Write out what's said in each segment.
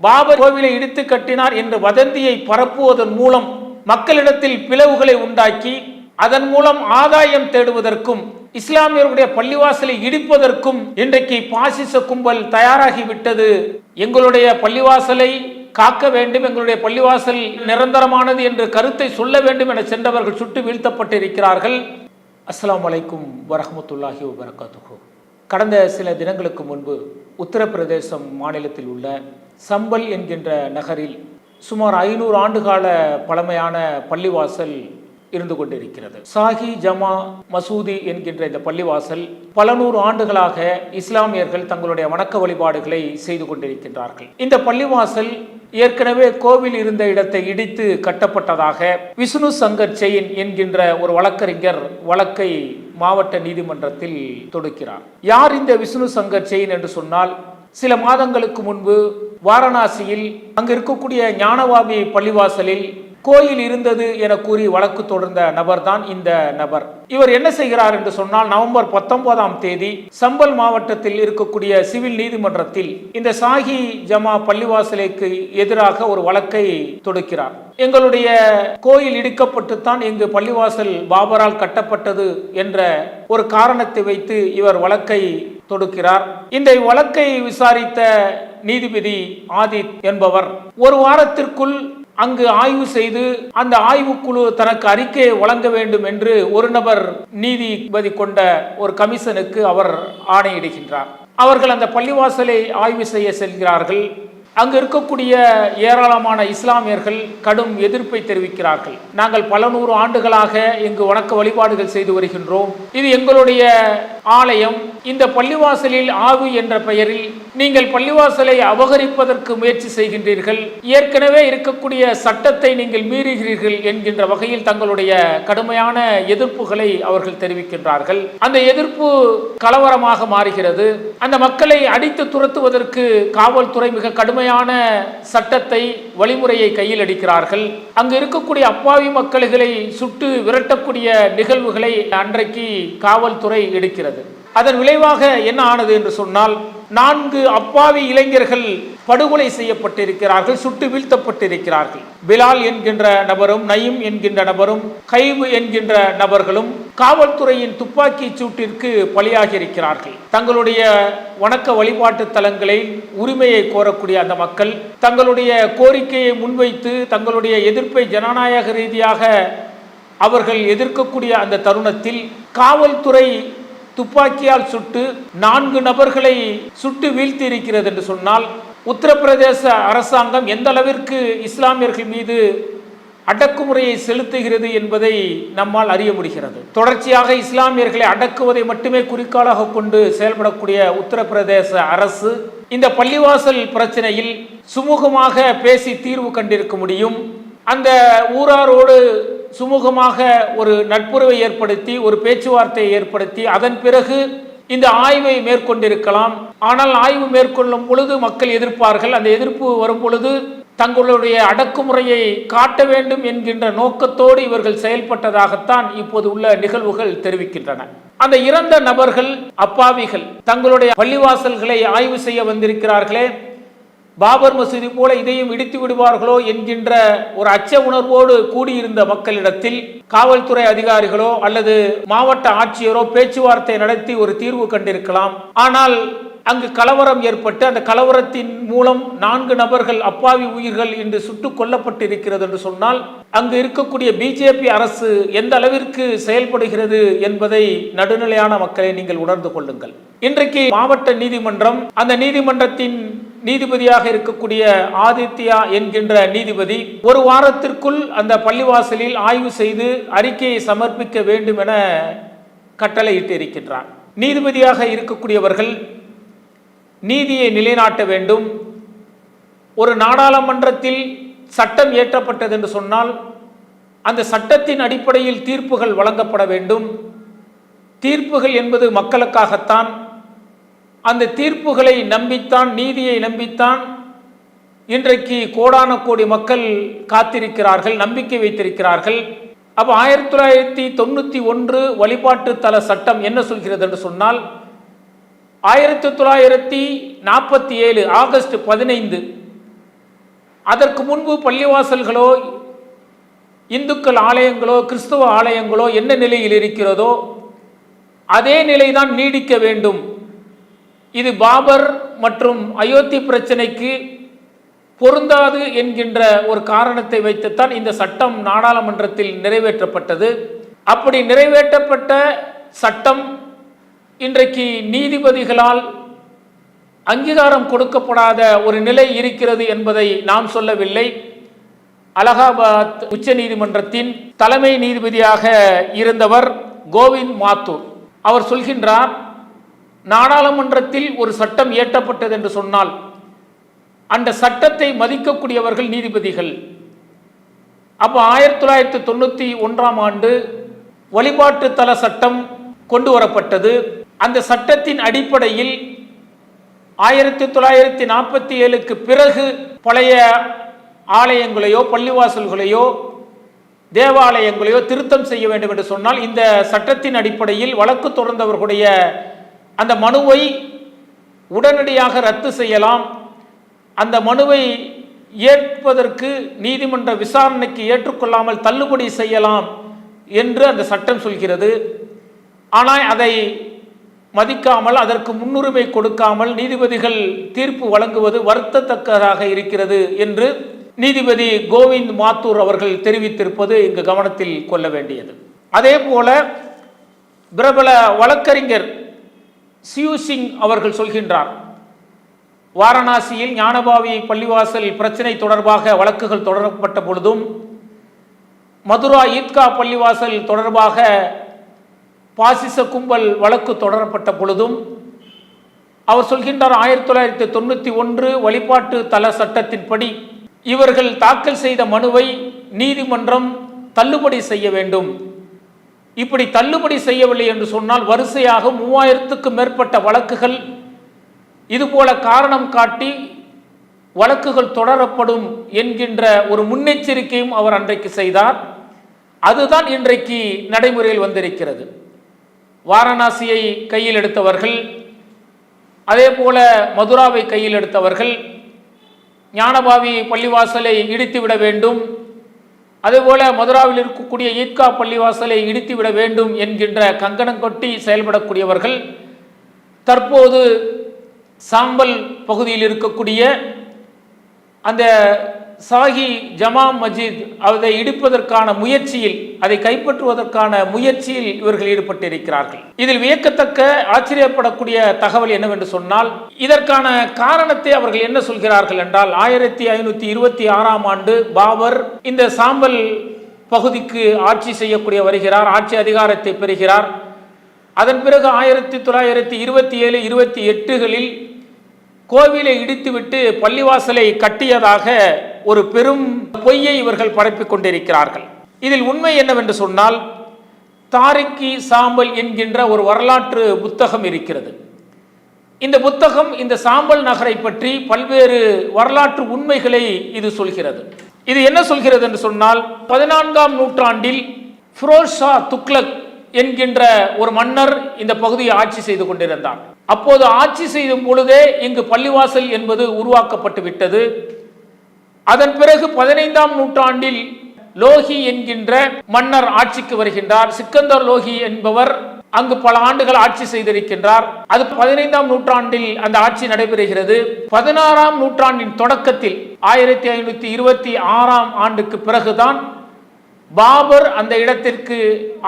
பாபர் கோவிலை இடித்து கட்டினார் என்ற வதந்தியை பரப்புவதன் மூலம் மக்களிடத்தில் பிளவுகளை உண்டாக்கி அதன் மூலம் ஆதாயம் தேடுவதற்கும் இஸ்லாமியர்களுடைய பள்ளிவாசலை இடிப்பதற்கும் இன்றைக்கு பாசிச கும்பல் தயாராகிவிட்டது. எங்களுடைய பள்ளிவாசலை காக்க வேண்டும், எங்களுடைய பள்ளிவாசல் நிரந்தரமானது என்ற கருத்தை சொல்ல வேண்டும் என சென்றவர்கள் சுட்டு வீழ்த்தப்பட்டிருக்கிறார்கள். அஸ்ஸலாமு அலைக்கும் வரஹ்மத்துல்லாஹி வபரகாத்துஹு. கடந்த சில தினங்களுக்கு முன்பு உத்தரப்பிரதேசம் மாநிலத்தில் உள்ள சம்பல் என்கின்ற நகரில் சுமார் 500 ஆண்டுகால பழமையான பள்ளிவாசல் இருந்து கொண்டிருக்கிறது. சாஹி ஜமா மசூதி என்கின்ற இந்த பள்ளிவாசல் பல 100 ஆண்டுகளாக இஸ்லாமியர்கள் தங்களுடைய வணக்க வழிபாடுகளை செய்து கொண்டிருக்கின்றார்கள். இந்த பள்ளிவாசல் ஏற்கனவே கோவில் இருந்த இடத்தை இடித்து கட்டப்பட்டதாக விஷ்ணு சங்கர் செயின் என்கின்ற ஒரு வழக்கறிஞர் வழக்கை மாவட்ட நீதிமன்றத்தில் தொடுக்கிறார். யார் இந்த விஷ்ணு சங்கர் செயின் என்று சொன்னால், சில மாதங்களுக்கு முன்பு வாரணாசியில் அங்கு இருக்கக்கூடிய ஞானவாபி பள்ளிவாசலில் கோயில் இருந்தது என கூறி வழக்கு தொடர்ந்த நபர் தான் இந்த நபர். இவர் என்ன செய்கிறார் என்று சொன்னால், நவம்பர் 19ஆம் தேதி சம்பல் மாவட்டத்தில் இருக்கக்கூடிய சிவில் நீதிமன்றத்தில் இந்த சாஹி ஜமா பள்ளிவாசலுக்கு எதிராக ஒரு வழக்கை தொடுக்கிறார். எங்களுடைய கோயில் இடிக்கப்பட்டுத்தான் இங்கு பள்ளிவாசல் பாபரால் கட்டப்பட்டது என்ற ஒரு காரணத்தை வைத்து இவர் வழக்கை தொடுக்கிறார். இந்த வழக்கை விசாரித்த நீதிபதி ஆதித் என்பவர் ஒரு வாரத்திற்குள் அங்கு ஆய்வு செய்து அந்த ஆய்வுக்குழு தனக்கு அறிக்கையை வழங்க வேண்டும் என்று ஒரு நபர் நீதிபதி கொண்ட ஒரு கமிஷனுக்கு அவர் ஆணையிடுகின்றார். அவர்கள் அந்த பள்ளிவாசலை ஆய்வு செய்ய செல்கிறார்கள். அங்கு இருக்கக்கூடிய ஏராளமான இஸ்லாமியர்கள் கடும் எதிர்ப்பை தெரிவிக்கிறார்கள். நாங்கள் பல 100 ஆண்டுகளாக இங்கு வணக்க வழிபாடுகள் செய்து வருகின்றோம், இது எங்களுடைய ஆலயம், இந்த பள்ளிவாசலில் ஆய்வு என்ற பெயரில் நீங்கள் பள்ளிவாசலை அபகரிப்பதற்கு முயற்சி செய்கின்றீர்கள், ஏற்கனவே இருக்கக்கூடிய சட்டத்தை நீங்கள் மீறுகிறீர்கள் என்கின்ற வகையில் தங்களுடைய கடுமையான எதிர்ப்புகளை அவர்கள் தெரிவிக்கின்றார்கள். அந்த எதிர்ப்பு கலவரமாக மாறுகிறது. அந்த மக்களை அடித்து துரத்துவதற்கு காவல்துறை மிக கடுமையான சட்டத்தை வழிமுறையை கையில் அடிக்கிறார்கள். அங்கு இருக்கக்கூடிய அப்பாவி மக்களை சுட்டு விரட்டக்கூடிய நிகழ்வுகளை அன்றைக்கு காவல்துறை எடுக்கிறது. அதன் விளைவாக என்ன ஆனது என்று சொன்னால், 4 அப்பாவி இளைஞர்கள் படுகொலை செய்யப்பட்டிருக்கிறார்கள், சுட்டு வீழ்த்தப்பட்டிருக்கிறார்கள். பிலால் என்கின்ற நபரும் நயீம் என்கின்ற நபரும் கைவு என்கின்ற நபர்களும் காவல்துறையின் துப்பாக்கி சூட்டிற்கு பலியாகி இருக்கிறார்கள். தங்களுடைய வணக்க வழிபாட்டு தலங்களில் உரிமையை கோரக்கூடிய அந்த மக்கள் தங்களுடைய கோரிக்கையை முன்வைத்து தங்களுடைய எதிர்ப்பை ஜனநாயக ரீதியாக அவர்கள் எதிர்க்கக்கூடிய அந்த தருணத்தில் காவல்துறை துப்பாக்கியால் சுட்டு 4 நபர்களை சுட்டு வீழ்த்தி இருக்கிறது என்று சொன்னால், உத்தரப்பிரதேச அரசாங்கம் எந்த அளவிற்கு இஸ்லாமியர்கள் மீது அடக்குமுறையை செலுத்துகிறது என்பதை நம்மால் அறிய முடிகிறது. தொடர்ச்சியாக இஸ்லாமியர்களை அடக்குவதை மட்டுமே குறிக்கோளாக கொண்டு செயல்படக்கூடிய உத்தரப்பிரதேச அரசு இந்த பள்ளிவாசல் பிரச்சனையில் சுமூகமாக பேசி தீர்வு கண்டிருக்க முடியும். அந்த ஊராரோடு சுமூகமாக ஒரு நட்புறவை ஏற்படுத்தி ஒரு பேச்சுவார்த்தையை ஏற்படுத்தி அதன் பிறகு இந்த ஆய்வை மேற்கொண்டிருக்கலாம். ஆனால் ஆய்வு மேற்கொள்ளும் பொழுது மக்கள் எதிர்ப்பார்கள். அந்த எதிர்ப்பு வரும் பொழுது தங்களுடைய அடக்குமுறையை காட்ட வேண்டும் என்கின்ற நோக்கத்தோடு இவர்கள் செயல்பட்டதாகத்தான் இப்போது உள்ள நிகழ்வுகள் தெரிவிக்கின்றன. அந்த இறந்த நபர்கள் அப்பாவிகள் தங்களுடைய பள்ளிவாசல்களை ஆய்வு செய்ய வந்திருக்கிறார்களே, பாபர் மசூதி போல இதையும் இடித்து விடுவார்களோ என்கின்ற ஒரு அச்ச உணர்வோடு கூடியிருந்த மக்களிடத்தில் காவல்துறை அதிகாரிகளோ அல்லது மாவட்ட ஆட்சியரோ பேச்சுவார்த்தை நடத்தி ஒரு தீர்வு கண்டிருக்கலாம். ஆனால் அங்கு கலவரம் ஏற்பட்டு அந்த கலவரத்தின் மூலம் 4 நபர்கள் அப்பாவி உயிர்கள் இன்று சுட்டுக் கொல்லப்பட்டிருக்கிறது என்று சொன்னால், அங்கு இருக்கக்கூடிய பிஜேபி அரசு எந்த அளவிற்கு செயல்படுகிறது என்பதை நடுநிலையான மக்களை நீங்கள் உணர்ந்து கொள்ளுங்கள். இன்றைக்கு மாவட்ட நீதிமன்றம், அந்த நீதிமன்றத்தின் நீதிபதியாக இருக்கக்கூடிய ஆதித்யா என்கின்ற நீதிபதி ஒரு வாரத்திற்குள் அந்த பள்ளிவாசலில் ஆய்வு செய்து அறிக்கையை சமர்ப்பிக்க வேண்டும் என கட்டளையிட்டு இருக்கின்றார். நீதிபதியாக இருக்கக்கூடியவர்கள் நீதியை நிலைநாட்ட வேண்டும். ஒரு நாடாளுமன்றத்தில் சட்டம் இயற்றப்பட்டது என்று சொன்னால் அந்த சட்டத்தின் அடிப்படையில் தீர்ப்புகள் வழங்கப்பட வேண்டும். தீர்ப்புகள் என்பது மக்களுக்காகத்தான். அந்த தீர்ப்புகளை நம்பித்தான், நீதியை நம்பித்தான் இன்றைக்கு கோடான கோடி மக்கள் காத்திருக்கிறார்கள், நம்பிக்கை வைத்திருக்கிறார்கள். அப்போ 1991 வழிபாட்டு தல சட்டம் என்ன சொல்கிறது என்று சொன்னால், 1947 ஆகஸ்ட் 15 அதற்கு முன்பு பள்ளிவாசல்களோ இந்துக்கள் ஆலயங்களோ கிறிஸ்துவ ஆலயங்களோ என்ன நிலையில் இருக்கிறதோ அதே நிலைதான் நீடிக்க வேண்டும். இது பாபர் மற்றும் அயோத்தி பிரச்சனைக்கு பொருந்தாது என்கின்ற ஒரு காரணத்தை வைத்துத்தான் இந்த சட்டம் நாடாளுமன்றத்தில் நிறைவேற்றப்பட்டது. அப்படி நிறைவேற்றப்பட்ட சட்டம் இன்றைக்கு நீதிபதிகளால் அங்கீகாரம் கொடுக்கப்படாத ஒரு நிலை இருக்கிறது என்பதை நாம் சொல்லவில்லை. அலகாபாத் உச்ச நீதிமன்றத்தின் தலைமை நீதிபதியாக இருந்தவர் கோவிந்த் மாத்தூர் அவர் சொல்கின்றார், நாடாளுமன்றத்தில் ஒரு சட்டம் இயற்றப்பட்டது என்று சொன்னால் அந்த சட்டத்தை மதிக்கக்கூடியவர்கள் நீதிபதிகள். அப்போ 1991 ஆண்டு வழிபாட்டு தல சட்டம் கொண்டு வரப்பட்டது. அந்த சட்டத்தின் அடிப்படையில் 1947க்கு பிறகு பழைய ஆலயங்களையோ பள்ளிவாசல்களையோ தேவாலயங்களையோ திருத்தம் செய்ய வேண்டும் என்று சொன்னால் இந்த சட்டத்தின் அடிப்படையில் வழக்கு தொடர்ந்தவர்களுடைய அந்த மனுவை உடனடியாக ரத்து செய்யலாம். அந்த மனுவை ஏற்பதற்கு நீதிமன்ற விசாரணைக்கு ஏற்றுக்கொள்ளாமல் தள்ளுபடி செய்யலாம் என்று அந்த சட்டம் சொல்கிறது. ஆனால் அதை மதிக்காமல் அதற்கு முன்னுரிமை கொடுக்காமல் நீதிபதிகள் தீர்ப்பு வழங்குவது வருத்தத்தக்கதாக இருக்கிறது என்று நீதிபதி கோவிந்த் மாத்தூர் அவர்கள் தெரிவித்திருப்பது இங்கு கவனத்தில் கொள்ள வேண்டியது. அதே போல பிரபல வழக்கறிஞர் சியூ சிங் அவர்கள் சொல்கின்றார், வாரணாசியில் ஞானபாவி பள்ளிவாசல் பிரச்சனை தொடர்பாக வழக்குகள் தொடரப்பட்ட பொழுதும் மதுரா ஈத்கா பள்ளிவாசல் தொடர்பாக பாசிச கும்பல் வழக்கு தொடரப்பட்ட பொழுதும் அவர் சொல்கின்றார், 1991 வழிபாட்டு தல சட்டத்தின்படி இவர்கள் தாக்கல் செய்த மனுவை நீதிமன்றம் தள்ளுபடி செய்ய வேண்டும். இப்படி தள்ளுபடி செய்யவில்லை என்று சொன்னால் வரிசையாக 3000க்கும் மேற்பட்ட வழக்குகள் இதுபோல காரணம் காட்டி வழக்குகள் தொடரப்படும் என்கின்ற ஒரு முன்னெச்சரிக்கையும் அவர் அன்றைக்கு செய்தார். அதுதான் இன்றைக்கு நடைமுறையில் வந்திருக்கிறது. வாரணாசியை கையில் எடுத்தவர்கள், அதே போல மதுராவை கையில் எடுத்தவர்கள் ஞானபாவி பள்ளிவாசலை இடித்துவிட வேண்டும், அதேபோல மதுராவில் இருக்கக்கூடிய ஈத்கா பள்ளிவாசலை இடித்துவிட வேண்டும் என்கின்ற கங்கணம் கொட்டி செயல்படக்கூடியவர்கள் தற்போது சாம்பல் பகுதியில் இருக்கக்கூடிய அந்த சாஹி ஜமா மஸ்ஜித் அதை இடிப்பதற்கான முயற்சியில், அதை கைப்பற்றுவதற்கான முயற்சியில் இவர்கள் ஈடுபட்டிருக்கிறார்கள். இதில் வியக்கத்தக்க ஆச்சரியப்படக்கூடிய தகவல் என்னவென்று சொன்னால், இதற்கான காரணத்தை அவர்கள் என்ன சொல்கிறார்கள் என்றால், 1526 ஆண்டு பாபர் இந்த சாம்பல் பகுதிக்கு ஆட்சி செய்யக்கூடிய வருகிறார், ஆட்சி அதிகாரத்தை பெறுகிறார். அதன் பிறகு 1927, 28களில் கோவிலை இடித்துவிட்டு பள்ளிவாசலை கட்டியதாக ஒரு பெரும் பொய்யை இவர்கள் பரப்பிக் கொண்டிருக்கிறார்கள். இதில் உண்மை என்னவென்று சொன்னால், தாரிக்கி சாம்பல் என்கின்ற ஒரு வரலாற்று புத்தகம் இருக்கிறது. இந்த புத்தகம் இந்த சாம்பல் நகரை பற்றி பல்வேறு வரலாற்று உண்மைகளை இது சொல்கிறது. இது என்ன சொல்கிறது என்று சொன்னால், 14ஆம் நூற்றாண்டில் ஃபிரோஸ் ஷா துக்ளக் என்கின்ற ஒரு மன்னர் இந்த பகுதியை ஆட்சி செய்து கொண்டிருந்தார். அப்போது ஆட்சி செய்யும் பொழுதே இங்கு பள்ளிவாசல் என்பது உருவாக்கப்பட்டு விட்டது. அதன் பிறகு 15ஆம் நூற்றாண்டில் லோஹி என்கின்ற மன்னர் ஆட்சிக்கு வருகின்றார். சிக்கந்தர் லோஹி என்பவர் அங்கு பல ஆண்டுகள் ஆட்சி செய்திருக்கின்றார். அது 15ஆம் நூற்றாண்டில் அந்த ஆட்சி நடைபெறுகிறது. 16ஆம் நூற்றாண்டின் தொடக்கத்தில் 1526ஆம் ஆண்டுக்கு பிறகுதான் பாபர் அந்த இடத்திற்கு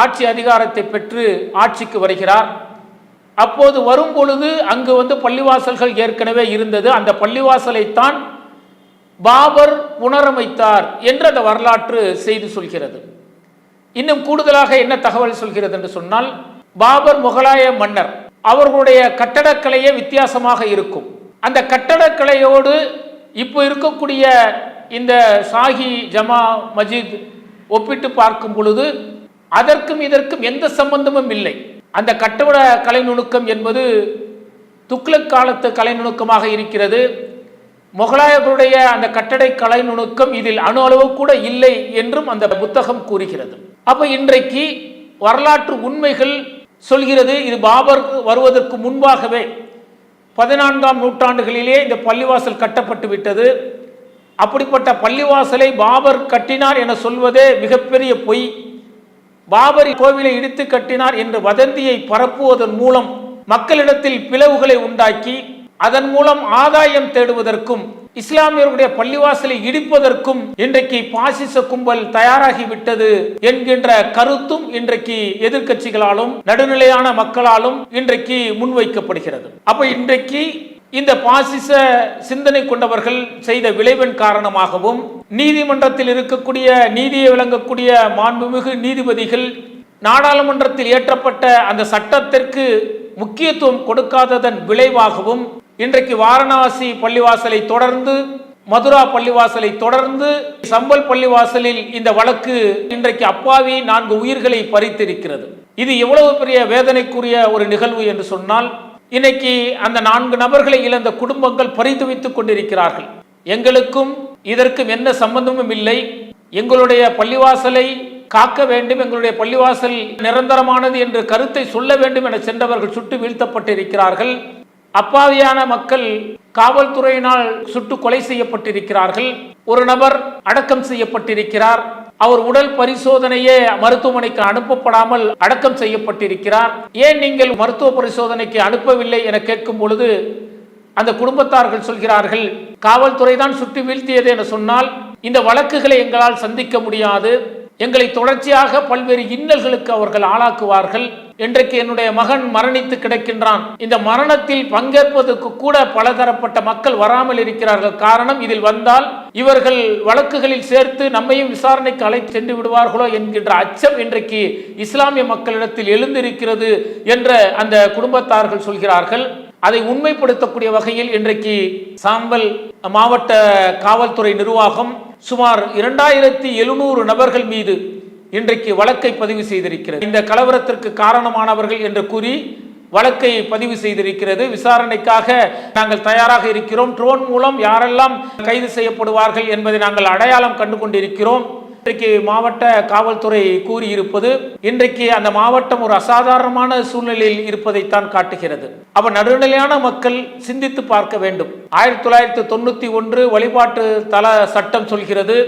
ஆட்சி அதிகாரத்தை பெற்று ஆட்சிக்கு வருகிறார். அப்போது வரும் பொழுது அங்கு பள்ளிவாசல்கள் ஏற்கனவே இருந்தது. அந்த பள்ளிவாசலைத்தான் பாபர் புனரமைத்தார் என்று அந்த வரலாற்று செய்தி சொல்கிறது. இன்னும் கூடுதலாக என்ன தகவல் சொல்கிறது என்று சொன்னால், பாபர் முகலாய மன்னர், அவர்களுடைய கட்டடக்கலையே வித்தியாசமாக இருக்கும். அந்த கட்டடக்கலையோடு இப்போ இருக்கக்கூடிய இந்த ஷாஹி ஜமா மஸ்ஜித் ஒப்பிட்டு பார்க்கும் பொழுது அதற்கும் இதற்கும் எந்த சம்பந்தமும் இல்லை. அந்த கட்டட கலை நுணுக்கம் என்பது துக்ளக் காலத்து கலை நுணுக்கமாக இருக்கிறது. முகலாயர்களுடைய அந்த கட்டடை கலை நுணுக்கம் இதில் அணு அளவு கூட இல்லை என்றும் அந்த புத்தகம் கூறுகிறது. அப்ப இன்றைக்கு வரலாற்று உண்மைகள் சொல்கிறது, இது பாபர் வருவதற்கு முன்பாகவே 14ஆம் நூற்றாண்டுகளிலே இந்த பள்ளிவாசல் கட்டப்பட்டு விட்டது. அப்படிப்பட்ட பள்ளிவாசலை பாபர் கட்டினார் என சொல்வதே மிகப்பெரிய பொய். பாபர் கோவிலை இடித்து கட்டினார் என்று வதந்தியை பரப்புவதன் மூலம் மக்களிடத்தில் பிளவுகளை உண்டாக்கி அதன் மூலம் ஆதாயம் தேடுவதற்கும் இஸ்லாமியர்களுடைய பள்ளிவாசலை இடிப்பதற்கும் இன்றைக்கு பாசிச கும்பல் தயாராகிவிட்டது என்கின்ற கருத்தும் இன்றைக்கு எதிர்க்கட்சிகளாலும் நடுநிலையான மக்களாலும் இன்றைக்கு முன்வைக்கப்படுகிறது. அப்ப இன்றைக்கு இந்த பாசிச சிந்தனை கொண்டவர்கள் செய்த விளைவின் காரணமாகவும் நீதிமன்றத்தில் இருக்கக்கூடிய நீதியை வழங்கக்கூடிய மாண்புமிகு நீதிபதிகள் நாடாளுமன்றத்தில் இயற்றப்பட்ட அந்த சட்டத்திற்கு முக்கியத்துவம் கொடுக்காததன் விளைவாகவும் இன்றைக்கு வாரணாசி பள்ளிவாசலை தொடர்ந்து மதுரா பள்ளிவாசலை தொடர்ந்து சம்பல் பள்ளிவாசலில் இந்த வழக்கு இன்றைக்கு அப்பாவி 4 உயிர்களை பறித்திருக்கிறது. இது எவ்வளவு பெரிய வேதனைக்குரிய ஒரு நிகழ்வு என்று சொன்னால், இன்னைக்கு அந்த 4 நபர்களை இழந்த குடும்பங்கள் பரிதவித்துக் கொண்டிருக்கிறார்கள். எங்களுக்கும் இதற்கும் எந்த சம்பந்தமும் இல்லை, எங்களுடைய பள்ளிவாசலை காக்க வேண்டும், எங்களுடைய பள்ளிவாசல் நிரந்தரமானது என்று கருத்தை சொல்ல வேண்டும் என சென்றவர்கள் சுட்டு வீழ்த்தப்பட்டிருக்கிறார்கள். அப்பாவியான மக்கள் காவல்துறையினால் சுட்டு கொலை செய்யப்பட்டிருக்கிறார்கள். ஒரு நபர் அடக்கம் செய்யப்பட்டிருக்கிறார். அவர் உடல் பரிசோதனையே மருத்துவமனைக்கு அனுப்பப்படாமல் அடக்கம் செய்யப்பட்டிருக்கிறார். ஏன் நீங்கள் மருத்துவ பரிசோதனைக்கு அனுப்பவில்லை என கேட்கும் பொழுது அந்த குடும்பத்தார்கள் சொல்கிறார்கள், காவல்துறை தான் சுட்டு வீழ்த்தியது என சொன்னால் இந்த வழக்குகளை எங்களால் சந்திக்க முடியாது, எங்களை தொடர்ச்சியாக பல்வேறு இன்னல்களுக்கு அவர்கள் ஆளாக்குவார்கள். இன்றைக்கு என்னுடைய மகன் மரணித்து கிடக்கின்றான், இந்த மரணத்தில் பங்கேற்பதற்கு கூட பலதரப்பட்ட மக்கள் வராமல் இருக்கிறார்கள். காரணம், இதில் வந்தால் இவர்கள் வழக்குகளில் சேர்த்து நம்மையும் விசாரணைக்கு அழைத்து சென்று விடுவார்களோ என்கின்ற அச்சம் இன்றைக்கு இஸ்லாமிய மக்களிடத்தில் எழுந்திருக்கிறது என்ற அந்த குடும்பத்தார்கள் சொல்கிறார்கள். அதை உண்மைப்படுத்தக்கூடிய வகையில் இன்றைக்கு சாம்பல் மாவட்ட காவல்துறை நிர்வாகம் சுமார் 2700 நபர்கள் மீது இன்றைக்கு வழக்கை பதிவு செய்திருக்கிறது. இந்த கலவரத்திற்கு காரணமானவர்கள் என்று கூறி வழக்கை பதிவு செய்திருக்கிறது. விசாரணைக்காக நாங்கள் தயாராக இருக்கிறோம். ட்ரோன் மூலம் யாரெல்லாம் கைது செய்யப்படுவார்கள் என்பதை நாங்கள் அடையாளம் கண்டு கொண்டிருக்கிறோம். இன்றைக்கு மாவட்ட காவல்துறை கூறியிருப்பது இன்றைக்கு அந்த மாவட்டம் ஒரு அசாதாரணமான சூழ்நிலையில் இருப்பதைத்தான் காட்டுகிறது. அப்ப நடுநிலையான மக்கள் சிந்தித்து பார்க்க வேண்டும். 1991 வழிபாட்டு தல சட்டம் சொல்கிறது,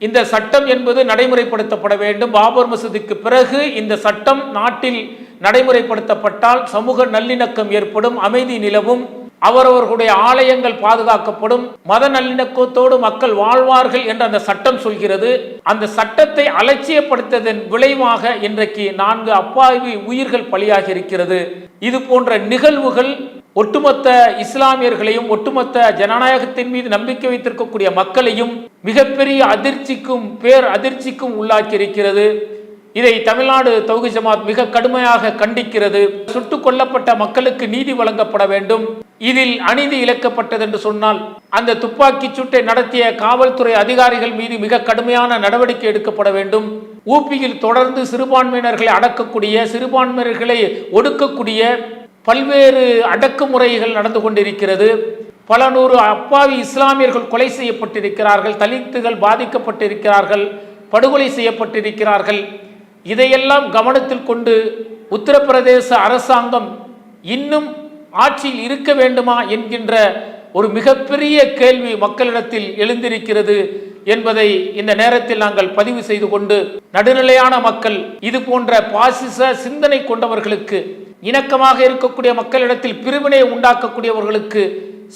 இந்த சட்டம் என்பது நடைமுறைப்படுத்தப்பட வேண்டும். பாபர் மசூதிக்கு பிறகு இந்த சட்டம் நாட்டில் நடைமுறைப்படுத்தப்பட்டால் சமூக நல்லிணக்கம் ஏற்படும், அமைதி நிலவும், அவரவர்களுடைய ஆலயங்கள் பாதுகாக்கப்படும், மத நல்லிணக்கத்தோடு மக்கள் வாழ்வார்கள் என்று அந்த சட்டம் சொல்கிறது. அந்த சட்டத்தை அலட்சியப்படுத்ததன் விளைவாக இன்றைக்கு 4 அப்பாவி உயிர்கள் பலியாகி இருக்கிறது. இது போன்ற நிகழ்வுகள் ஒட்டுமொத்த இஸ்லாமியர்களையும் ஒட்டுமொத்த ஜனநாயகத்தின் மீது நம்பிக்கை வைத்திருக்கக்கூடிய மக்களையும் மிகப்பெரிய அதிர்ச்சிக்கும் அதிர்ச்சிக்கும் உள்ளாக்கி இருக்கிறது. இதை தமிழ்நாடு தௌஹீத் ஜமாத் மிக கடுமையாக கண்டிக்கிறது. சுட்டுக் கொல்லப்பட்ட மக்களுக்கு நீதி வழங்கப்பட வேண்டும். இதில் அநீதி இழைக்கப்பட்டது என்று சொன்னால் அந்த துப்பாக்கி சூட்டை நடத்திய காவல்துறை அதிகாரிகள் மீது மிக கடுமையான நடவடிக்கை எடுக்கப்பட வேண்டும். ஊபியில் தொடர்ந்து சிறுபான்மையினர்களை அடக்கக்கூடிய, சிறுபான்மையினர்களை ஒடுக்கக்கூடிய பல்வேறு அடக்குமுறைகள் நடந்து கொண்டிருக்கிறது. பல நூறு அப்பாவி இஸ்லாமியர்கள் கொலை செய்யப்பட்டிருக்கிறார்கள், தலித்துகள் பாதிக்கப்பட்டிருக்கிறார்கள், படுகொலை செய்யப்பட்டிருக்கிறார்கள். இதையெல்லாம் கவனத்தில் கொண்டு உத்தரப்பிரதேச அரசாங்கம் இன்னும் ஆட்சியில் இருக்க வேண்டுமா என்கின்ற ஒரு மிகப்பெரிய கேள்வி மக்களிடத்தில் எழுந்திருக்கிறது என்பதை இந்த நேரத்தில் நாங்கள் பதிவு செய்து கொண்டு, நடுநிலையான மக்கள் இது போன்ற பாசிச சிந்தனை கொண்டவர்களுக்கு, இணக்கமாக இருக்கக்கூடிய மக்களிடத்தில் பிரிவினை உண்டாக்கக்கூடியவர்களுக்கு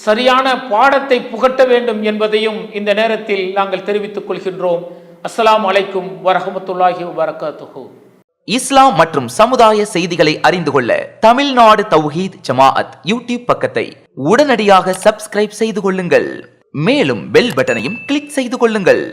சரியான பாடத்தை புகட்ட வேண்டும் என்பதையும் இந்த நேரத்தில் நாங்கள் தெரிவித்துக் கொள்கின்றோம். அஸ்ஸலாமு அலைக்கும் வரஹ்மத்துல்லாஹி வபரகாத்துஹு. இஸ்லாம் மற்றும் சமுதாய செய்திகளை அறிந்து கொள்ள தமிழ்நாடு தௌஹீத் ஜமாஅத் யூடியூப் பக்கத்தை உடனடியாக சப்ஸ்கிரைப் செய்து கொள்ளுங்கள். மேலும் பெல் பட்டனையும் கிளிக் செய்து கொள்ளுங்கள்.